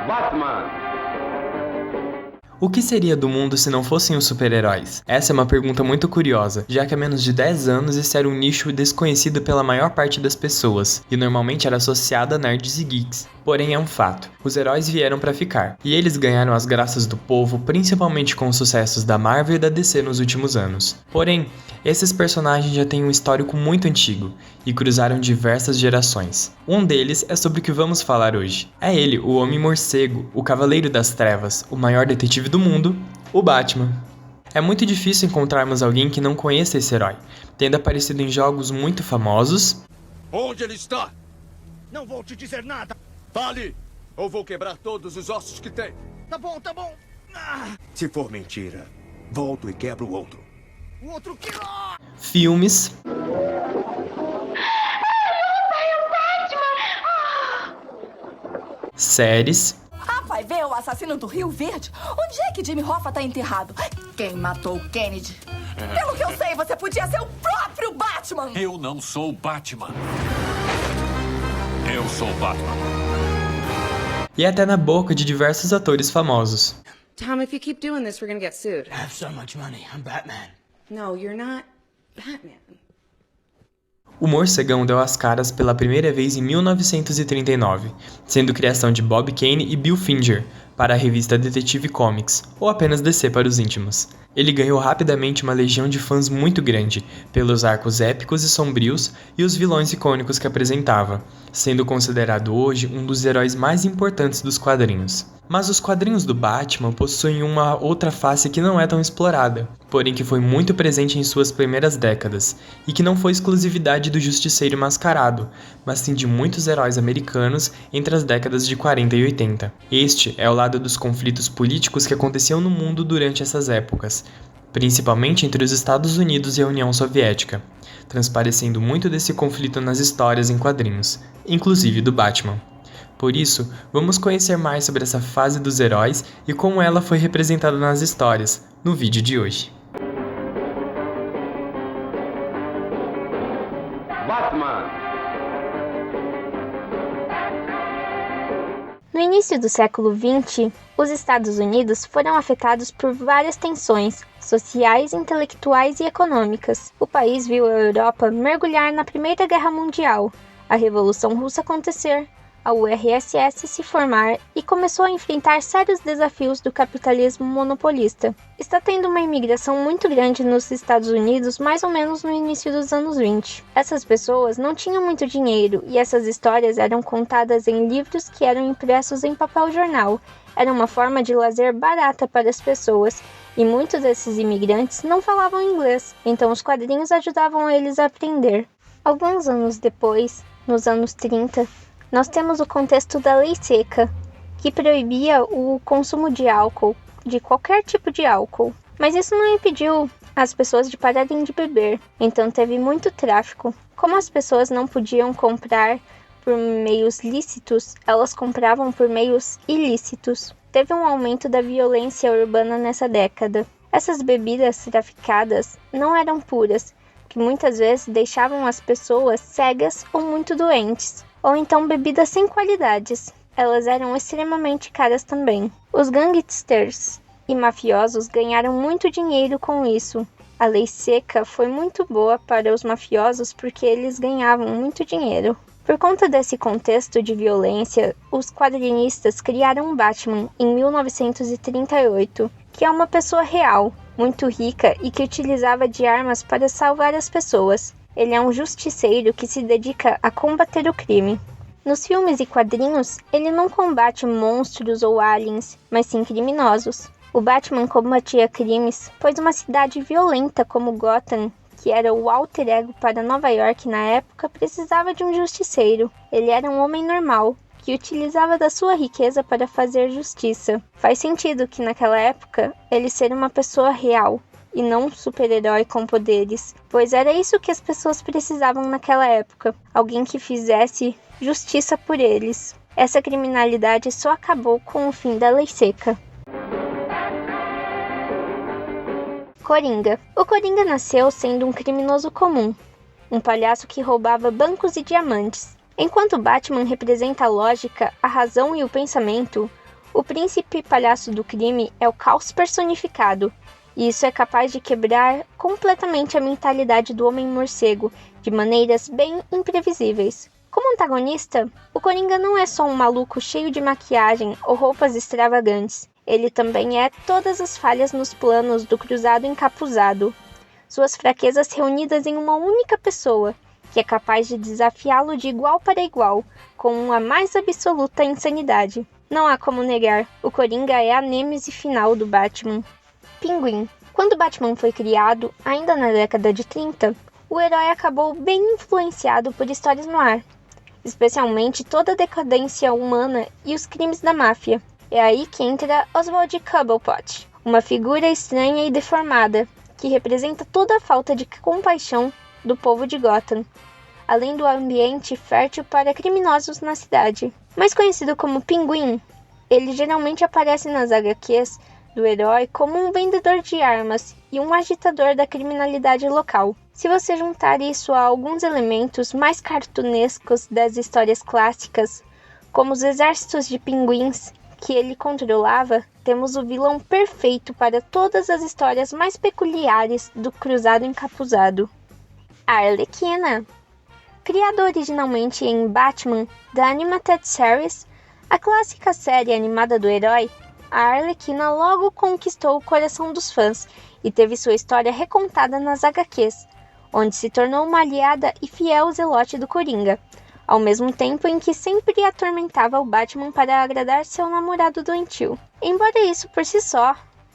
Batman. O que seria do mundo se não fossem os super-heróis? Essa é uma pergunta muito curiosa, já que há menos de 10 anos esse era um nicho desconhecido pela maior parte das pessoas, e normalmente era associado a nerds e geeks. Porém é um fato, os heróis vieram pra ficar, e eles ganharam as graças do povo principalmente com os sucessos da Marvel e da DC nos últimos anos. Porém, esses personagens já têm um histórico muito antigo, e cruzaram diversas gerações. Um deles é sobre o que vamos falar hoje. É ele, o Homem-Morcego, o Cavaleiro das Trevas, o maior detetive do mundo, o Batman. É muito difícil encontrarmos alguém que não conheça esse herói, tendo aparecido em jogos muito famosos. Onde ele está? Não vou te dizer nada. Fale, ou vou quebrar todos os ossos que tem. Tá bom. Se for mentira, volto e quebro o outro. O outro que... Filmes, séries, Vai ver o assassino do Rio Verde? Onde é que Jimmy Hoffa tá enterrado? Quem matou o Kennedy? Pelo que eu sei, você podia ser o próprio Batman! Eu não sou o Batman. Eu sou o Batman. e até na boca de diversos atores famosos. Tom, if you keep doing this, we're gonna get sued. I have so much money. I'm Batman. No, you're not Batman. O Morcegão deu as caras pela primeira vez em 1939, sendo criação de Bob Kane e Bill Finger para a revista Detective Comics, ou apenas DC para os íntimos. Ele ganhou rapidamente uma legião de fãs muito grande, pelos arcos épicos e sombrios e os vilões icônicos que apresentava, sendo considerado hoje um dos heróis mais importantes dos quadrinhos. Mas os quadrinhos do Batman possuem uma outra face que não é tão explorada, porém que foi muito presente em suas primeiras décadas, e que não foi exclusividade do Justiceiro Mascarado, mas sim de muitos heróis americanos entre as décadas de 40 e 80. Este é o lado dos conflitos políticos que aconteciam no mundo durante essas épocas, principalmente entre os Estados Unidos e a União Soviética, transparecendo muito desse conflito nas histórias em quadrinhos, inclusive do Batman. Por isso, vamos conhecer mais sobre essa fase dos heróis e como ela foi representada nas histórias, no vídeo de hoje. Batman. No início do século XX, os Estados Unidos foram afetados por várias tensões sociais, intelectuais e econômicas. O país viu a Europa mergulhar na Primeira Guerra Mundial, a Revolução Russa acontecer, a URSS se formar e começou a enfrentar sérios desafios do capitalismo monopolista. Está tendo uma imigração muito grande nos Estados Unidos mais ou menos no início dos anos 20. Essas pessoas não tinham muito dinheiro e essas histórias eram contadas em livros que eram impressos em papel jornal. Era uma forma de lazer barata para as pessoas e muitos desses imigrantes não falavam inglês, então os quadrinhos ajudavam eles a aprender. Alguns anos depois, nos anos 30, nós temos o contexto da Lei Seca, que proibia o consumo de álcool, de qualquer tipo de álcool. Mas isso não impediu as pessoas de pararem de beber, então teve muito tráfico. Como as pessoas não podiam comprar por meios lícitos, elas compravam por meios ilícitos. Teve um aumento da violência urbana nessa década. Essas bebidas traficadas não eram puras, que muitas vezes deixavam as pessoas cegas ou muito doentes. Ou então bebidas sem qualidades. Elas eram extremamente caras também. Os gangsters e mafiosos ganharam muito dinheiro com isso. A lei seca foi muito boa para os mafiosos porque eles ganhavam muito dinheiro. Por conta desse contexto de violência, os quadrinistas criaram Batman em 1938, que é uma pessoa real, muito rica e que utilizava de armas para salvar as pessoas. Ele é um justiceiro que se dedica a combater o crime. Nos filmes e quadrinhos, ele não combate monstros ou aliens, mas sim criminosos. O Batman combatia crimes, pois uma cidade violenta como Gotham, que era o alter ego para Nova York na época, precisava de um justiceiro. Ele era um homem normal, que utilizava da sua riqueza para fazer justiça. Faz sentido que naquela época, ele ser uma pessoa real, e não um super-herói com poderes, pois era isso que as pessoas precisavam naquela época, alguém que fizesse justiça por eles. Essa criminalidade só acabou com o fim da Lei Seca. Coringa. O Coringa nasceu sendo um criminoso comum, um palhaço que roubava bancos e diamantes. Enquanto Batman representa a lógica, a razão e o pensamento, O príncipe palhaço do crime é o caos personificado, e isso é capaz de quebrar completamente a mentalidade do Homem-Morcego de maneiras bem imprevisíveis. Como antagonista, o Coringa não é só um maluco cheio de maquiagem ou roupas extravagantes. Ele também é todas as falhas nos planos do Cruzado Encapuzado. Suas fraquezas reunidas em uma única pessoa, que é capaz de desafiá-lo de igual para igual, com a mais absoluta insanidade. Não há como negar, o Coringa é a nêmese final do Batman. Pinguim. Quando Batman foi criado, ainda na década de 30, o herói acabou bem influenciado por histórias no ar, especialmente toda a decadência humana e os crimes da máfia. É aí que entra Oswald Cobblepot, uma figura estranha e deformada, que representa toda a falta de compaixão do povo de Gotham, além do ambiente fértil para criminosos na cidade. Mais conhecido como Pinguim, ele geralmente aparece nas HQs do herói como um vendedor de armas e um agitador da criminalidade local. Se você juntar isso a alguns elementos mais cartunescos das histórias clássicas, como os exércitos de pinguins que ele controlava, temos o vilão perfeito para todas as histórias mais peculiares do Cruzado Encapuzado. A Arlequina. Criada originalmente em Batman The Animated Series, a clássica série animada do herói, a Arlequina logo conquistou o coração dos fãs e teve sua história recontada nas HQs, onde se tornou uma aliada e fiel zelote do Coringa, ao mesmo tempo em que sempre atormentava o Batman para agradar seu namorado doentio. Embora isso por si só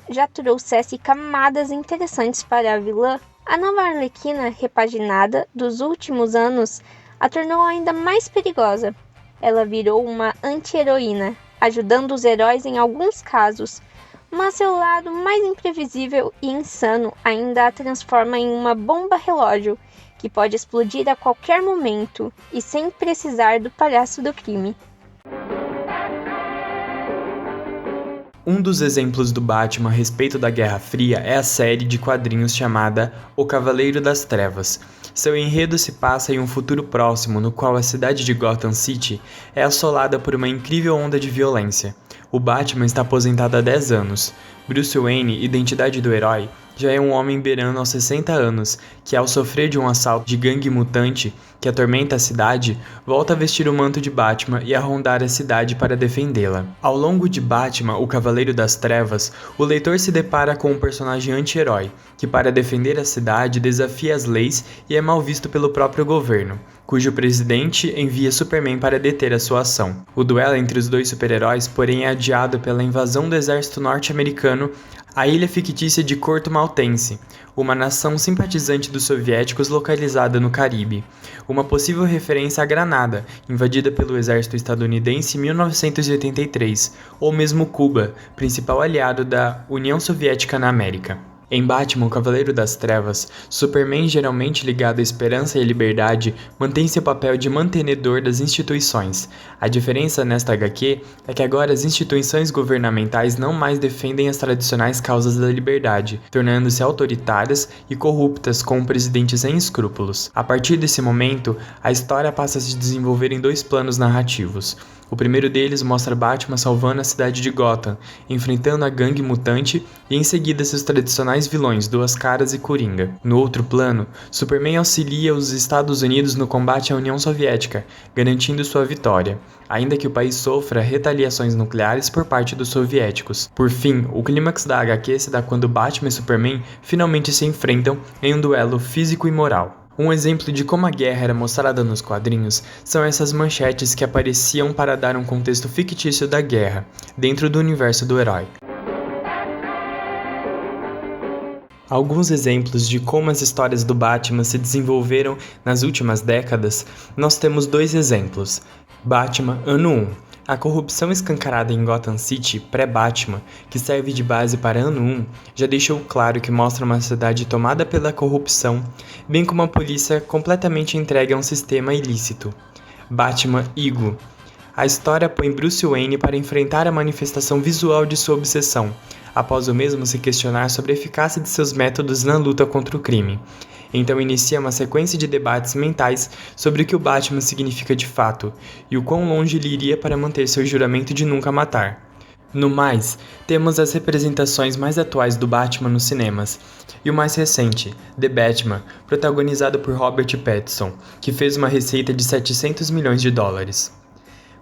já trouxesse camadas interessantes para a vilã, a nova Arlequina repaginada dos últimos anos a tornou ainda mais perigosa. Ela virou uma anti-heroína, ajudando os heróis em alguns casos, mas seu lado mais imprevisível e insano ainda a transforma em uma bomba relógio que pode explodir a qualquer momento e sem precisar do palhaço do crime. Um dos exemplos do Batman a respeito da Guerra Fria é a série de quadrinhos chamada O Cavaleiro das Trevas. Seu enredo se passa em um futuro próximo no qual a cidade de Gotham City é assolada por uma incrível onda de violência. O Batman está aposentado há 10 anos. Bruce Wayne, identidade do herói, já é um homem beirando aos 60 anos, que ao sofrer de um assalto de gangue mutante que atormenta a cidade, volta a vestir o manto de Batman e a rondar a cidade para defendê-la. Ao longo de Batman, o Cavaleiro das Trevas, o leitor se depara com um personagem anti-herói, que para defender a cidade desafia as leis e é mal visto pelo próprio governo, cujo presidente envia Superman para deter a sua ação. O duelo entre os dois super-heróis, porém, é adiado pela invasão do exército norte-americano à ilha fictícia de Corto Maltense, uma nação simpatizante dos soviéticos localizada no Caribe, uma possível referência à Granada, invadida pelo exército estadunidense em 1983, ou mesmo Cuba, principal aliado da União Soviética na América. Em Batman, o Cavaleiro das Trevas, Superman, geralmente ligado à esperança e à liberdade, mantém seu papel de mantenedor das instituições. A diferença nesta HQ é que agora as instituições governamentais não mais defendem as tradicionais causas da liberdade, tornando-se autoritárias e corruptas com um presidente sem escrúpulos. A partir desse momento, a história passa a se desenvolver em dois planos narrativos. O primeiro deles mostra Batman salvando a cidade de Gotham, enfrentando a gangue mutante e em seguida seus tradicionais vilões Duas Caras e Coringa. No outro plano, Superman auxilia os Estados Unidos no combate à União Soviética, garantindo sua vitória, ainda que o país sofra retaliações nucleares por parte dos soviéticos. Por fim, o clímax da HQ se dá quando Batman e Superman finalmente se enfrentam em um duelo físico e moral. Um exemplo de como a guerra era mostrada nos quadrinhos são essas manchetes que apareciam para dar um contexto fictício da guerra, dentro do universo do herói. Alguns exemplos de como as histórias do Batman se desenvolveram nas últimas décadas, nós temos dois exemplos. Batman, Ano 1. A corrupção escancarada em Gotham City, pré-Batman, que serve de base para Ano 1, já deixou claro que mostra uma cidade tomada pela corrupção, bem como a polícia completamente entregue a um sistema ilícito. Batman Ego. A história põe Bruce Wayne para enfrentar a manifestação visual de sua obsessão, após o mesmo se questionar sobre a eficácia de seus métodos na luta contra o crime. Então inicia uma sequência de debates mentais sobre o que o Batman significa de fato, e o quão longe ele iria para manter seu juramento de nunca matar. No mais, temos as representações mais atuais do Batman nos cinemas, e o mais recente, The Batman, protagonizado por Robert Pattinson, que fez uma receita de 700 milhões de dólares.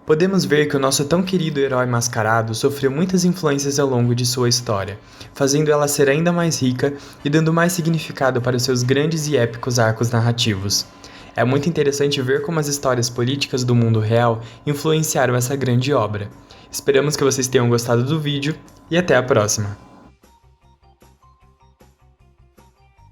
Podemos ver que o nosso tão querido herói mascarado sofreu muitas influências ao longo de sua história, fazendo ela ser ainda mais rica e dando mais significado para os seus grandes e épicos arcos narrativos. É muito interessante ver como as histórias políticas do mundo real influenciaram essa grande obra. Esperamos que vocês tenham gostado do vídeo e até a próxima!